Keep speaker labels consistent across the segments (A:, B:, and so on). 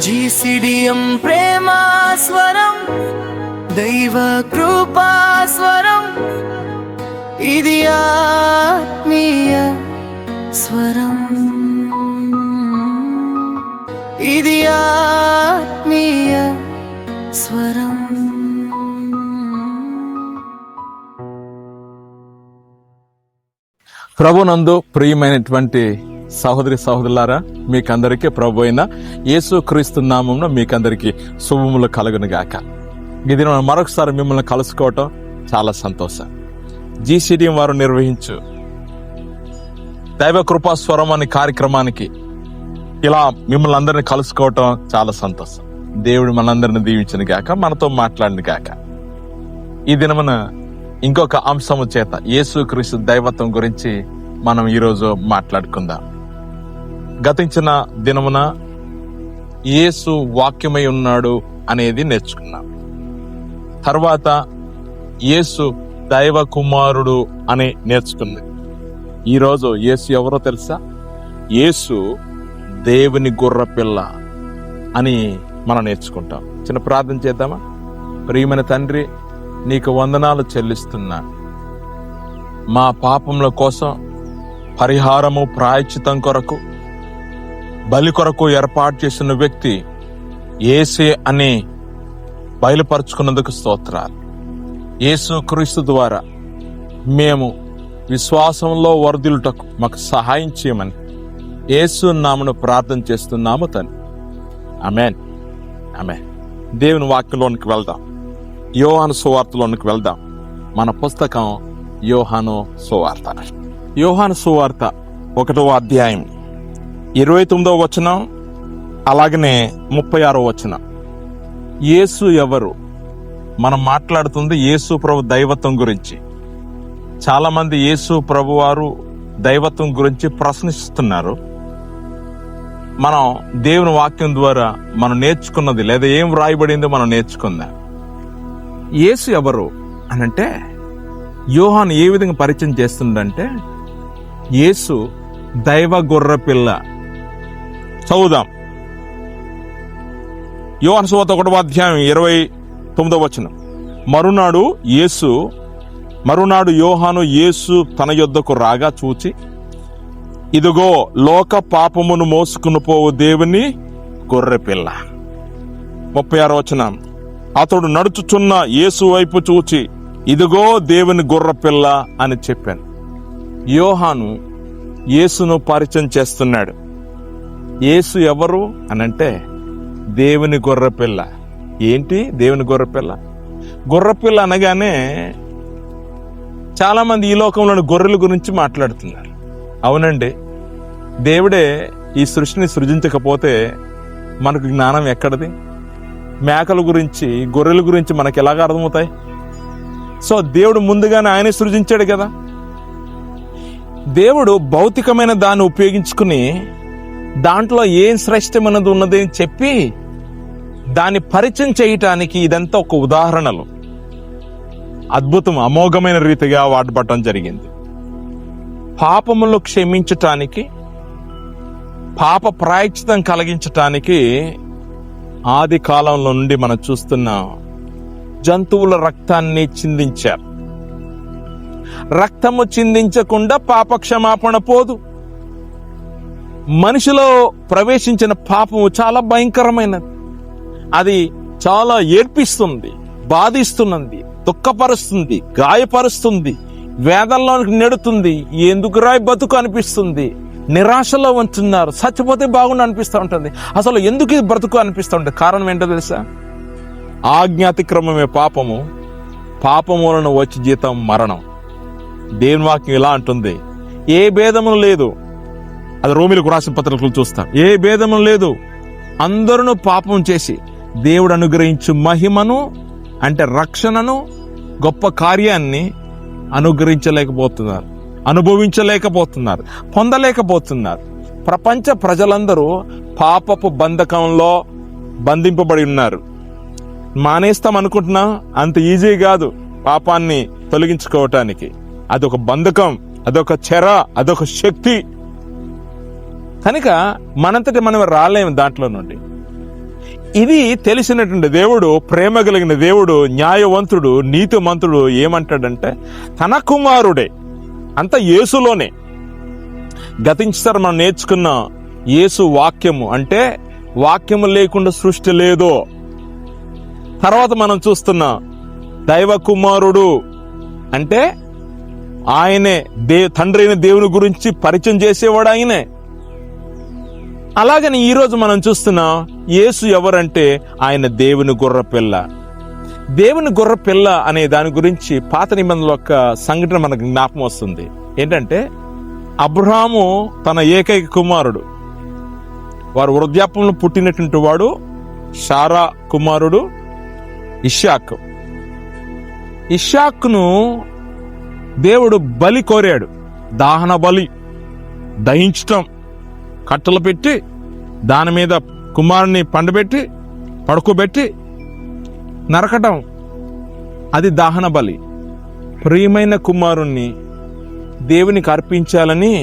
A: జీసిడియం ప్రేమా స్వరం, దైవ కృపా స్వరం, ఇది ఆత్మీయ స్వరం, ఇది ఆత్మీయ స్వరం.
B: ప్రభునందు ప్రియమైనటువంటి సహోదరి సహోదరులారా, మీకందరికీ ప్రభు అయిన యేసు క్రీస్తు నామమున మీకందరికీ శుభములు కలుగును గాక. ఇది మరొకసారి మిమ్మల్ని కలుసుకోవటం చాలా సంతోషం. జీసీడీఎం వారు నిర్వహించు దైవ కృపా స్వరం అనే కార్యక్రమానికి ఇలా మిమ్మల్ని అందరినీ కలుసుకోవటం చాలా సంతోషం. దేవుడు మనందరిని దీవించను గాక, మనతో మాట్లాడిన గాక. ఈ దినమున ఇంకొక అంశము చేత యేసు క్రీస్తు దైవత్వం గురించి మనం ఈరోజు మాట్లాడుకుందాం. గతించిన దినమున యేసు వాక్యమై ఉన్నాడు అనేది నేర్చుకున్నాం. తర్వాత యేసు దైవ కుమారుడు అని నేర్చుకుంది. ఈరోజు యేసు ఎవరో తెలుసా? యేసు దేవుని గొర్రెపిల్ల అని మనం నేర్చుకుంటాం. చిన్న ప్రార్థన చేద్దామా? ప్రియమైన తండ్రి, నీకు వందనాలు చెల్లిస్తున్నా. మా పాపముల కోసం పరిహారము ప్రాయశ్చితం కొరకు బలి కొరకు ఏర్పాటు చేసిన వ్యక్తి యేసే అని బయలుపరుచుకున్నందుకు స్తోత్రాలు. యేసు క్రీస్తు ద్వారా మేము విశ్వాసంలో వర్ధిల్లుటకు మాకు సహాయం చేయమని యేసు నామమున ప్రార్థన చేస్తున్నాము తండ్రి. ఆమేన్, ఆమేన్. దేవుని వాక్యంలోనికి వెళ్దాం. యోహాను సువార్తలోనికి వెళ్దాం. మన పుస్తకం యోహాను సువార్త. యోహాను సువార్త 1వ అధ్యాయం 29వ వచనం, అలాగనే 36వ వచనం. యేసు ఎవరు? మనం మాట్లాడుతుంది యేసు ప్రభు దైవత్వం గురించి. చాలా మంది యేసు ప్రభు వారు దైవత్వం గురించి ప్రశ్నిస్తున్నారు. మనం దేవుని వాక్యం ద్వారా మనం నేర్చుకున్నది లేదా ఏం వ్రాయబడిందో మనం నేర్చుకుందాం. యేసు ఎవరు అనంటే యోహాను ఏ విధంగా పరిచయం చేస్తుందంటే యేసు దైవ గొర్రెపిల్ల. చదువుదాం. యోహాను సువార్త 1వ అధ్యాయం 29వ వచనం. మరునాడు యోహాను యేసు తన యొద్దకు రాగా చూచి, ఇదిగో లోక పాపమును మోసుకుని పోవు దేవుని గొర్రెపిల్ల. 36వ వచనం. అతడు నడుచుచున్న యేసు వైపు చూచి, ఇదిగో దేవుని గొర్రెపిల్ల అని చెప్పాను. యోహాను యేసును పరిచయం చేస్తున్నాడు. యేసు ఎవరు అనంటే దేవుని గొర్రెపిల్ల. ఏంటి దేవుని గొర్రెపిల్ల? గొర్రెపిల్ల అనగానే చాలా మంది ఈ లోకంలోని గొర్రెల గురించి మాట్లాడుతున్నారు. అవునండి, దేవుడే ఈ సృష్టిని సృజించకపోతే మనకు జ్ఞానం ఎక్కడిది? మేకల గురించి గొర్రెల గురించి మనకు ఎలాగ అర్థమవుతాయి? సో దేవుడు ముందుగానే ఆయనే సృజించాడు కదా. దేవుడు భౌతికమైన దాన్ని ఉపయోగించుకుని దాంట్లో ఏం శ్రేష్టమైనది ఉన్నది అని చెప్పి దాన్ని పరిచయం చేయటానికి ఇదంతా ఒక ఉదాహరణలు అద్భుతం అమోఘమైన రీతిగా వాడబడటం జరిగింది. పాపములు క్షమించటానికి, పాప ప్రాయశ్చితం కలిగించటానికి ఆది కాలంలో నుండి మనం చూస్తున్నాం. జంతువుల రక్తాన్ని చిందించారు. రక్తము చిందించకుండా పాప క్షమాపణ పోదు. మనిషిలో ప్రవేశించిన పాపము చాలా భయంకరమైనది. అది చాలా ఏడ్పిస్తుంది, బాధిస్తున్నది, దుఃఖపరుస్తుంది, గాయపరుస్తుంది, వేదనలోనికి నెడుతుంది. ఎందుకురా బతుకు అనిపిస్తుంది. నిరాశలో ఉంటున్నారు. చచ్చిపోతే బాగుండి అనిపిస్తూ ఉంటుంది. అసలు ఎందుకు ఇది బ్రతుకు అనిపిస్తూ ఉంటుంది? కారణం ఏంటో తెలుసా? ఆజ్ఞాతిక్రమమే పాపము, పాపములను వచ్చి జీతం మరణం. దేవుని వాక్యం ఇలా అంటుంది, ఏ భేదము లేదు. అది రోమిలకు రాసిన పత్రికలు చూస్తాం. ఏ భేదము లేదు, అందరూ పాపం చేసి దేవుడు అనుగ్రహించు మహిమను అంటే రక్షణను, గొప్ప కార్యాన్ని అనుగ్రహించలేకపోతున్నారు, అనుభవించలేకపోతున్నారు, పొందలేకపోతున్నారు. ప్రపంచ ప్రజలందరూ పాపపు బంధకంలో బంధింపబడి ఉన్నారు. మానేస్తాం అనుకుంటున్నా, అంత ఈజీ కాదు పాపాన్ని తొలగించుకోవటానికి. అదొక బంధకం, అదొక చెర, అదొక శక్తి. కనుక మనంతటి మనం రాలేము దాంట్లో నుండి. ఇది తెలిసినటువంటి దేవుడు, ప్రేమ కలిగిన దేవుడు, న్యాయవంతుడు, నీతిమంతుడు ఏమంటాడంటే తన కుమారుడే, అంత యేసులోనే. గతించారు మనం నేర్చుకున్న యేసు వాక్యము అంటే వాక్యము లేకుండా సృష్టి లేదో. తర్వాత మనం చూస్తున్న దైవ కుమారుడు అంటే ఆయనే తండ్రి అయిన దేవుని గురించి పరిచయం చేసేవాడు ఆయనే. అలాగని ఈరోజు మనం చూస్తున్నాం యేసు ఎవరంటే ఆయన దేవుని గొర్రెపిల్ల. దేవుని గొర్రెపిల్ల అనే దాని గురించి పాత నిబంధనలో ఒక సంఘటన మనకు జ్ఞాపకం వస్తుంది. ఏంటంటే అబ్రహాము తన ఏకైక కుమారుడు, వారు వృద్ధాప్యంలో పుట్టినటువంటి వాడు శారా కుమారుడు ఇష్షాకు. ఇష్షాకును దేవుడు బలి కోరాడు, దహన బలి, దహించటం, కట్టలు పెట్టి దాని మీద కుమారుని పండబెట్టి పడుకోబెట్టి నరకటం, అది దహన బలి. ప్రియమైన కుమారుణ్ణి దేవునికి అర్పించాలని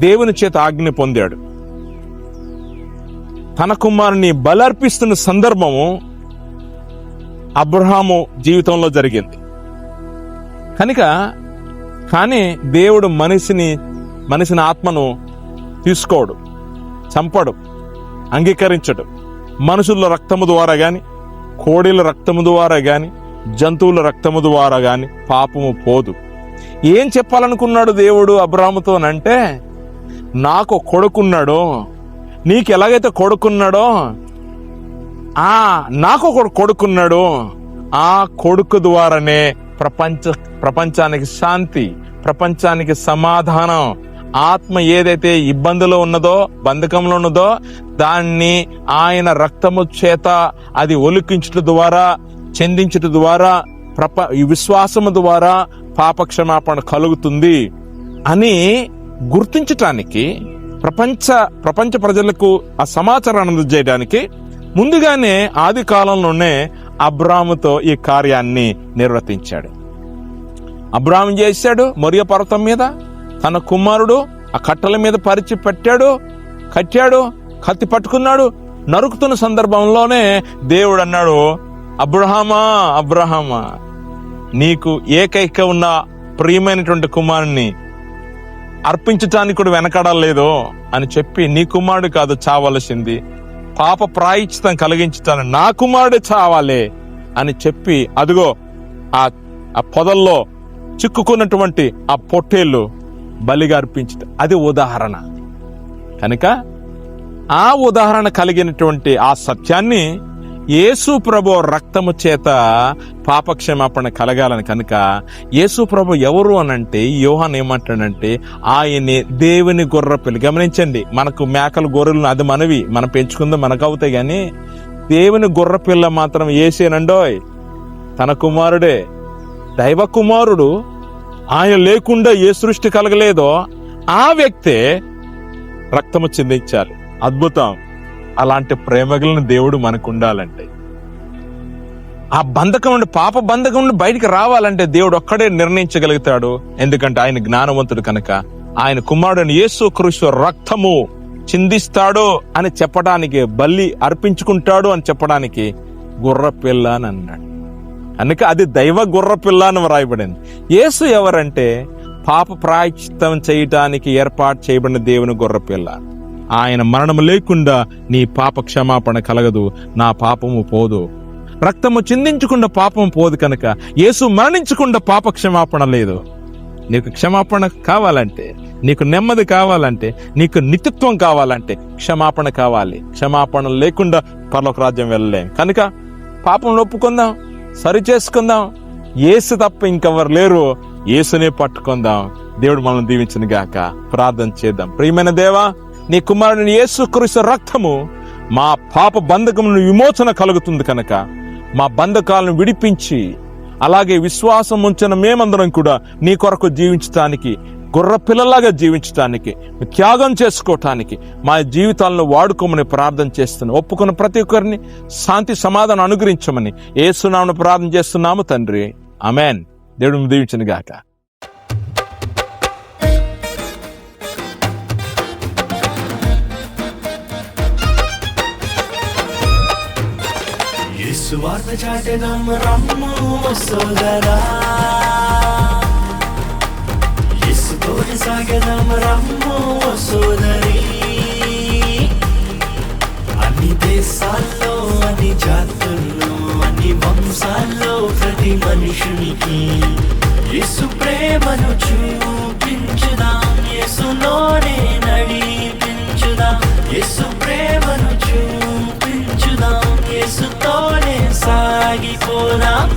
B: దేవుని చేత ఆజ్ఞ పొందాడు. తన కుమారుని బలి అర్పిస్తున్న సందర్భము అబ్రహాము జీవితంలో జరిగింది. కానీ దేవుడు మనిషిని ఆత్మను తీసుకోడు, చంపడు, అంగీకరించడు. మనుషుల రక్తము ద్వారా గాని, కోడిల రక్తము ద్వారా గాని, జంతువుల రక్తము ద్వారా గాని పాపము పోదు. ఏం చెప్పాలనుకున్నాడు దేవుడు అబ్రహాముతోనంటే, నాకు కొడుకున్నాడో, నీకు ఎలాగైతే కొడుకున్నాడో నాకు ఒక కొడుకున్నాడు, ఆ కొడుకు ద్వారానే ప్రపంచానికి శాంతి, ప్రపంచానికి సమాధానం. ఆత్మ ఏదైతే ఇబ్బందిలో ఉన్నదో, బంధకంలో ఉన్నదో, దాన్ని ఆయన రక్తము చేత అది ఒలికించట ద్వారా, చెందించట ద్వారా, ఈ విశ్వాసము ద్వారా పాప క్షమాపణ కలుగుతుంది అని గుర్తించటానికి, ప్రపంచ ప్రజలకు ఆ సమాచారాన్ని అందజేయడానికి ముందుగానే ఆది కాలంలోనే అబ్రాహాముతో ఈ కార్యాన్ని నిర్వర్తించాడు. అబ్రాహాము చేశాడు. మొరియా పర్వతం మీద తన కుమారుడు ఆ కట్టల మీద పరిచి పెట్టాడు, కట్టాడు, కత్తి పట్టుకున్నాడు. నరుకుతున్న సందర్భంలోనే దేవుడు అన్నాడు, అబ్రహామా, నీకు ఏకైక ఉన్న ప్రియమైనటువంటి కుమారుణ్ణి అర్పించటానికి కూడా వెనకడలేదు అని చెప్పి, నీ కుమారుడు కాదు చావలసింది, పాప ప్రాయశ్చితం కలిగించుతాను, నా కుమారుడే చావాలే అని చెప్పి, అదిగో ఆ పొదల్లో చిక్కుకున్నటువంటి ఆ పొట్టేళ్ళు బలిగా అర్పించట, అది ఉదాహరణ. కనుక ఆ ఉదాహరణ కలిగినటువంటి ఆ సత్యాన్ని యేసు ప్రభు రక్తము చేత పాపక్షమాపణ కలగాలని, కనుక యేసు ప్రభు ఎవరు అనంటే యోహాను ఏమంటాడంటే ఆయనే దేవుని గొర్రెపిల్ల. గమనించండి, మనకు మేకలు గొర్రెలు అది మనవి, మనం పెంచుకుందాం మనకు అవుతాయి, కానీ దేవుని గొర్రెపిల్ల మాత్రం యేసేనండోయ్, తన కుమారుడే, దైవ కుమారుడు. ఆయన లేకుండా ఏ సృష్టి కలగలేదో ఆ వ్యక్తే రక్తము చిందించాలి. అద్భుతం. అలాంటి ప్రేమగలను దేవుడు మనకు ఉండాలంటే, ఆ బంధకం నుండి, పాప బంధకం నుండి బయటికి రావాలంటే దేవుడు ఒక్కడే నిర్ణయించగలుగుతాడు. ఎందుకంటే ఆయన జ్ఞానవంతుడు కనుక ఆయన కుమారుడు యేసుక్రీస్తు రక్తము చిందిస్తాడు అని చెప్పడానికి, బలి అర్పించుకుంటాడు అని చెప్పడానికి గుర్రపిల్ల అని అన్నాడు. కనుక అది దైవ గుర్రపిల్ల అని వ్రాయబడింది. యేసు ఎవరంటే పాప ప్రాయశ్చిత్తం చేయటానికి ఏర్పాటు చేయబడిన దేవుని గొర్రెపిల్ల. ఆయన మరణము లేకుండా నీ పాప క్షమాపణ కలగదు, నా పాపము పోదు. రక్తము చిందించకుండా పాపం పోదు. కనుక యేసు మరణించకుండా పాప క్షమాపణ లేదు. నీకు క్షమాపణ కావాలంటే, నీకు నెమ్మది కావాలంటే, నీకు నిత్యత్వం కావాలంటే క్షమాపణ కావాలి. క్షమాపణ లేకుండా పరలోక రాజ్యం వెళ్ళలేం. కనుక పాపం ఒప్పుకుందాం, సరి చేసుకుందాం. యేసు తప్ప ఇంకెవరు లేరు, యేసునే పట్టుకుందాం. దేవుడు మనల్ని దీవించును గాక. ప్రార్థన చేద్దాం. ప్రియమైన దేవా, నీ కుమారుని యేసుక్రీస్తు రక్తము మా పాప బంధకమును విమోచన కలుగుతుంది కనుక మా బంధకాలను విడిపించి, అలాగే విశ్వాసం ఉంచిన మేమందరం కూడా నీ కొరకు జీవించటానికి, గుర్ర పిల్లలాగా జీవించటానికి, త్యాగం చేసుకోవటానికి మా జీవితాలను వాడుకోమని ప్రార్థన చేస్తున్నాం. ఒప్పుకున్న ప్రతి ఒక్కరిని శాంతి సమాధానం అనుగ్రహించమని యేసు నామమున ప్రార్థన చేస్తున్నాము తండ్రి. ఆమేన్. దేవుడు దీవించును గాక.
A: సువార్త చాటెదం రమ్ము సోదరా, యేసుతోటి సాగెదం రమ్ము సోదరి. అన్ని దేశాల్లో, అన్ని జాతుల్లో, అన్ని వంశాల్లో ప్రతి మనుషునికి యేసు ప్రేమను చూపించుదాం, యేసులోనే నడిపించుదాం. యేసు ప్రేమను చూపించుదాం, యేసుతోనే సాగిపోదాం.